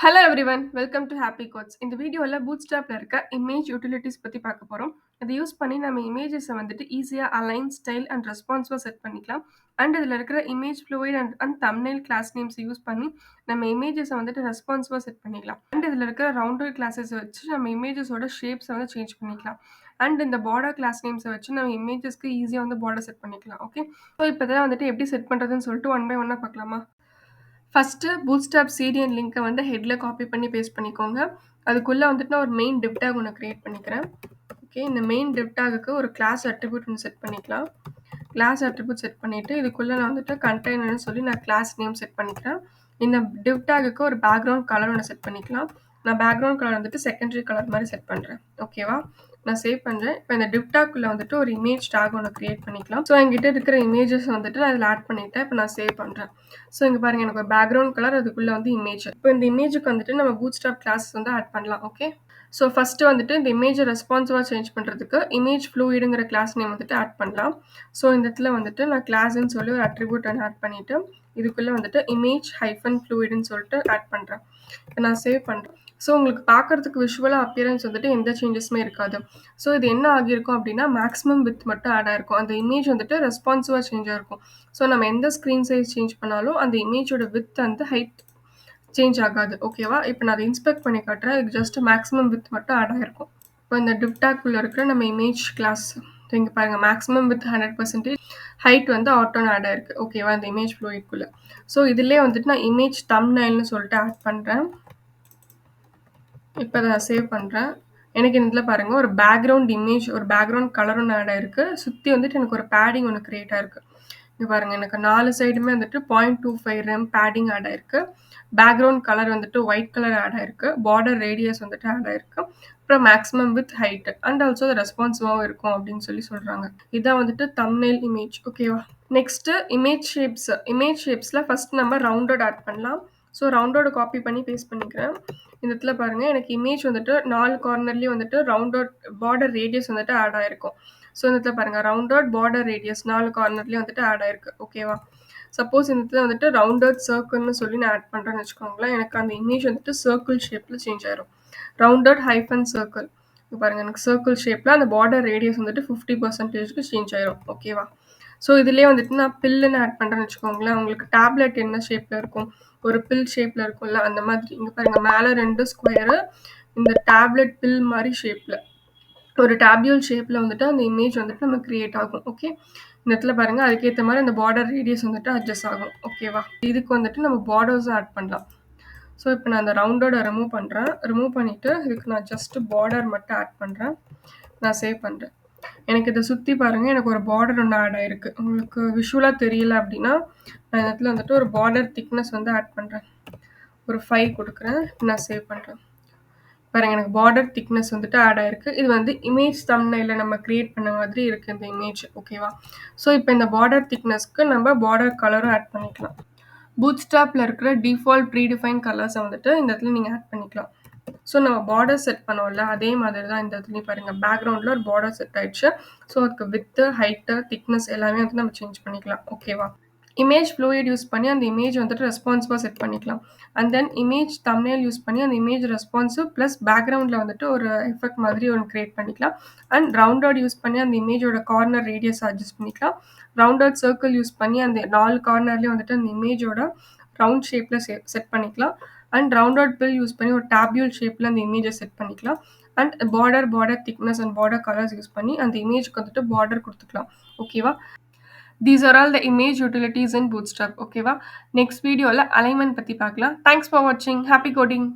Hello everyone welcome to happy codes. இந்த வீடியோவில் பூட்ஸ்டாப்பில் இருக்க இமேஜ் யூட்டிலிட்டிஸ் பற்றி பார்க்க போகிறோம். இதை யூஸ் பண்ணி நம்ம இமேஜஸை வந்துட்டு ஈஸியாக அலைன் ஸ்டைல் அண்ட் ரெஸ்பான்சிவாக செட் பண்ணிக்கலாம். அண்ட் இதில் இருக்கிற image fluid and thumbnail class names use பண்ணி நம்ம இமேஜஸை வந்துட்டு ரெஸ்பான்சிவாக செட் பண்ணிக்கலாம். அண்ட் இதில் இருக்கிற ரவுண்டட் கிளாஸஸை வச்சு நம்ம இமேஜஸோட ஷேப்ஸை வந்து சேஞ்ச் பண்ணிக்கலாம். அண்ட் இந்த பார்டர் கிளாஸ் நேம்ஸை வச்சு நம்ம இமேஜஸ்க்கு ஈஸியாக வந்து பார்டர் செட் பண்ணிக்கலாம். ஓகே, ஸோ இப்போ தான் வந்துட்டு எப்படி செட் பண்ணுறதுன்னு சொல்லிட்டு ஒன் பை ஒன்னாக பார்க்கலாமா? ஃபஸ்ட்டு பூட்ஸ்டாப் சிடிஎன் லிங்க்கை வந்து ஹெட்டில் காப்பி பண்ணி பேஸ்ட் பண்ணிக்கோங்க. அதுக்குள்ளே வந்துட்டு நான் ஒரு மெயின் டிவ் டேக் ஒன்று க்ரியேட் பண்ணிக்கிறேன். ஓகே, இந்த மெயின் டிவ் டேகுக்கு ஒரு கிளாஸ் அட்ரிபியூட் ஒன்று செட் பண்ணிக்கலாம். கிளாஸ் அட்ரிபியூட் செட் பண்ணிவிட்டு இதுக்குள்ளே நான் வந்துட்டு கண்டெய்னர்னு சொல்லி நான் கிளாஸ் நேம் செட் பண்ணிக்கிறேன். இந்த டிவ் டேகுக்கு ஒரு பேக்ரவுண்ட் கலர் ஒன்று செட் பண்ணிக்கலாம். நான் பேக்ரவுண்ட் கலர் வந்துட்டு செகண்டரி கலர் மாதிரி செட் பண்ணுறேன். ஓகேவா, நான் சேவ் பண்ணுறேன். இப்போ இந்த டிவ் டேக்குள்ளே வந்துட்டு ஒரு இமேஜ் டேக் ஒன்று க்ரியேட் பண்ணிக்கலாம். ஸோ என்கிட்ட இருக்கிற இமேஜஸ் வந்துட்டு நான் இதில் ஆட் பண்ணிவிட்டேன். இப்போ நான் சேவ் பண்ணுறேன். ஸோ இங்கே பாருங்கள், எனக்கு ஒரு பேக்ரவுண்ட் கலர், அதுக்குள்ளே வந்து இமேஜ். இப்போ இந்த இமேஜுக்கு வந்துட்டு நம்ம பூட்ஸ்டாப் கிளாஸஸ் வந்து ஆட் பண்ணலாம். ஓகே, ஸோ ஃபஸ்ட்டு வந்துட்டு இந்த இமேஜை ரெஸ்பான்சிவாக சேஞ்ச் பண்ணுறதுக்கு இமேஜ் ஃப்ளூயிடுங்கிற கிளாஸ் நேம் வந்துட்டு ஆட் பண்ணலாம். ஸோ இந்த இடத்துல வந்துட்டு நான் கிளாஸ்ன்னு சொல்லி ஒரு அட்ரிபியூட் ஒன்று ஆட் பண்ணிவிட்டு இதுக்குள்ளே வந்துட்டு இமேஜ் ஹைஃபன் ஃப்ளூயிடுன்னு சொல்லிட்டு ஆட் பண்ணுறேன். இப்போ நான் சேவ் பண்ணுறேன். ஸோ உங்களுக்கு பார்க்குறதுக்கு விஷுவலாக அப்பியரன்ஸ் வந்துட்டு எந்த சேஞ்சஸுமே இருக்காது. ஸோ இது என்ன ஆகியிருக்கும் அப்படின்னா மேக்ஸிமம் வித் மட்டும் ஆட் ஆகிருக்கும். அந்த இமேஜ் வந்துட்டு ரெஸ்பான்சிவாக சேஞ்ச் ஆகிருக்கும். ஸோ நம்ம எந்த ஸ்க்ரீன் சைஸ் சேஞ்ச் பண்ணாலும் அந்த இமேஜோட வித் வந்து ஹைட் சேஞ்ச் ஆகாது. ஓகேவா, இப்போ நான் அதை இன்ஸ்பெக்ட் பண்ணி காட்டுறேன். இது ஜஸ்ட் மேக்ஸிமம் வித் மட்டும் ஆட் ஆகிருக்கும். இப்போ இந்த டிவ் டேக்குள்ளே இருக்கிற நம்ம இமேஜ் கிளாஸ் இங்கே பாருங்கள், மேக்ஸிமம் வித் 100%, ஹைட் வந்து ஆட்டோன்னு ஆட் ஆயிருக்கு. ஓகேவா, இந்த இமேஜ் ஃப்ளூயிட்குள்ளே. ஸோ இதிலே வந்துட்டு நான் இமேஜ் தம்ப்நெயில்னு சொல்லிட்டு ஆட் பண்ணுறேன். இப்போ அதை நான் சேவ் பண்ணுறேன். எனக்கு இந்த இதில் பாருங்கள், ஒரு பேக்ரவுண்ட் இமேஜ், ஒரு பேக்ரவுண்ட் கலர் ஒன்று ஆட் ஆயிருக்கு. சுற்றி வந்துட்டு எனக்கு ஒரு பேடிங் ஒன்று க்ரியேட் ஆயிருக்கு. இங்கே பாருங்கள், எனக்கு 4 சைடுமே வந்துட்டு 0.25 ரெம் பேடிங் ஆட் ஆயிருக்கு. பேக்ரவுண்ட் கலர் வந்துட்டு ஒயிட் கலர் ஆட் ஆயிருக்கு. பார்டர் ரேடியஸ் வந்துட்டு ஆட் ஆயிருக்கு. அப்புறம் maximum width height and also அது ரெஸ்பான்சிவாகவும் இருக்கும் அப்படின்னு சொல்கிறாங்க. இதான் வந்துட்டு தம்ப்நெயில் இமேஜ். ஓகேவா, நெக்ஸ்ட்டு இமேஜ் ஷேப்ஸ். இமேஜ் ஷேப்ஸில் ஃபஸ்ட் நம்ம ரவுண்டட் ஆட் பண்ணலாம். ஸோ ரவுண்டோட காப்பி பண்ணி பேஸ்ட் பண்ணிக்கிறேன். இந்த இடத்துல பாருங்கள், எனக்கு இமேஜ் வந்துட்டு 4 கார்னர்லேயும் வந்துட்டு ரவுண்டட் பார்டர் ரேடியஸ் வந்துட்டு ஆட் ஆகிருக்கும். ஸோ இந்த இடத்துல பாருங்கள், ரவுண்டட் பார்டர் ரேடியஸ் 4 கார்னர்லேயும் வந்துட்டு ஆட் ஆயிருக்கு. ஓகேவா, சப்போஸ் இந்த இடத்துல வந்துட்டு ரவுண்டட் சர்க்கிள்னு சொல்லி நான் ஆட் பண்ணுறேன்னு வச்சுக்கோங்களேன். எனக்கு அந்த இமேஜ் வந்துட்டு சர்க்கிள் ஷேப்பில் சேஞ்ச் ஆயிரும். Rounded hyphen circle. இப்போ பாருங்கள், எனக்கு சர்க்கிள் ஷேப்பில் அந்த பார்டர் ரேடியஸ் வந்துட்டு 50%க்கு சேஞ்ச் ஆயிரும். ஓகேவா, ஸோ இதுலேயே வந்துட்டு நான் பில்லுன்னு ஆட் பண்ணுறேன்னு வச்சுக்கோங்களேன். உங்களுக்கு டேப்லெட் என்ன ஷேப்பில் இருக்கும், ஒரு பில் ஷேப்பில் இருக்கும்ல, அந்த மாதிரி. இங்கே பாருங்கள், மேலே 2 ஸ்கொயரு, இந்த டேப்லெட் பில் மாதிரி ஷேப்பில், ஒரு டேப்யூல் ஷேப்பில் வந்துட்டு அந்த இமேஜ் வந்துட்டு நம்ம க்ரியேட் ஆகும். ஓகே, இந்த இடத்துல பாருங்கள், அதுக்கேற்ற மாதிரி அந்த பார்டர் ரேடியஸ் வந்துட்டு அட்ஜஸ்ட் ஆகும். ஓகேவா, இதுக்கு வந்துட்டு நம்ம பார்டர்ஸும் ஆட் பண்ணலாம். ஸோ இப்போ நான் அந்த ரவுண்டோட ரிமூவ் பண்ணுறேன். ரிமூவ் பண்ணிவிட்டு இதுக்கு நான் ஜஸ்ட்டு பார்டர் மட்டும் ஆட் பண்ணுறேன். நான் சேவ் பண்ணுறேன். எனக்கு இதை சுற்றி பாருங்கள், எனக்கு ஒரு பார்டர் ஒன்று ஆட் ஆகிருக்கு. உங்களுக்கு விஷுவலாக தெரியல அப்படின்னா நான் இந்த இடத்துல வந்துட்டு ஒரு பார்டர் திக்னஸ் வந்து ஆட் பண்ணுறேன். ஒரு 5 கொடுக்குறேன். நான் சேவ் பண்ணுறேன். பாருங்கள், எனக்கு பார்டர் திக்னஸ் வந்துட்டு ஆட் ஆகிருக்கு. இது வந்து இமேஜ் தம்ப்நெயிலில் நம்ம க்ரியேட் பண்ண மாதிரி இருக்குது இந்த இமேஜ். ஓகேவா, ஸோ இப்போ இந்த பார்டர் திக்னஸ்க்கு நம்ம பார்டர் கலரும் ஆட் பண்ணிக்கலாம். பூட்ஸ்டாப்பில் இருக்கிற டிஃபால்ட் ப்ரீடிஃபைன் கலர்ஸை வந்துட்டு இந்த இடத்துல நீங்கள் ஆட் பண்ணிக்கலாம். ஸோ நம்ம பார்டர் செட் பண்ணோம்ல, அதே மாதிரி தான் இந்த இடத்துலையும் பாருங்கள், பேக்ரவுண்டில் ஒரு பார்டர் செட் ஆயிடுச்சு. ஸோ அதுக்கு வித்து, ஹைட்டு, திக்னஸ் எல்லாமே வந்து நம்ம சேஞ்ச் பண்ணிக்கலாம். ஓகேவா, இமேஜ் ஃப்ளூயிட் யூஸ் பண்ணி அந்த இமேஜ் வந்துட்டு ரெஸ்பான்சிவாக செட் பண்ணிக்கலாம். And then image thumbnail use பண்ணி அந்த இமேஜ் ரெஸ்பான்சிவ் ப்ளஸ் பேக்ரவுண்டில் வந்துட்டு ஒரு எஃபெக்ட் மாதிரி ஒன்று க்ரியேட் பண்ணிக்கலாம். அண்ட் ரவுண்டட் யூஸ் பண்ணி அந்த இமேஜோட கார்னர் ரேடியஸ் அட்ஜஸ்ட் பண்ணிக்கலாம். ரவுண்டட் சர்க்கிள் யூஸ் பண்ணி அந்த 4 கார்னர்லேயும் வந்துட்டு அந்த இமேஜோட ரவுண்ட் ஷேப்பில் செட் பண்ணிக்கலாம். அண்ட் ரவுண்டட் பில் யூஸ் பண்ணி ஒரு டேப்யூல் ஷேப்பில் அந்த இமேஜை செட் பண்ணிக்கலாம். And border thickness and border colours use பண்ணி அந்த இமேஜுக்கு வந்துட்டு பார்டர் கொடுத்துக்கலாம். ஓகேவா, these are all the image utilities in Bootstrap. ஓகேவா, நெக்ஸ்ட் வீடியோவில் அலைன்மெண்ட் பற்றி பார்க்கலாம். தேங்க்ஸ் ஃபார் வாட்சிங். Happy coding.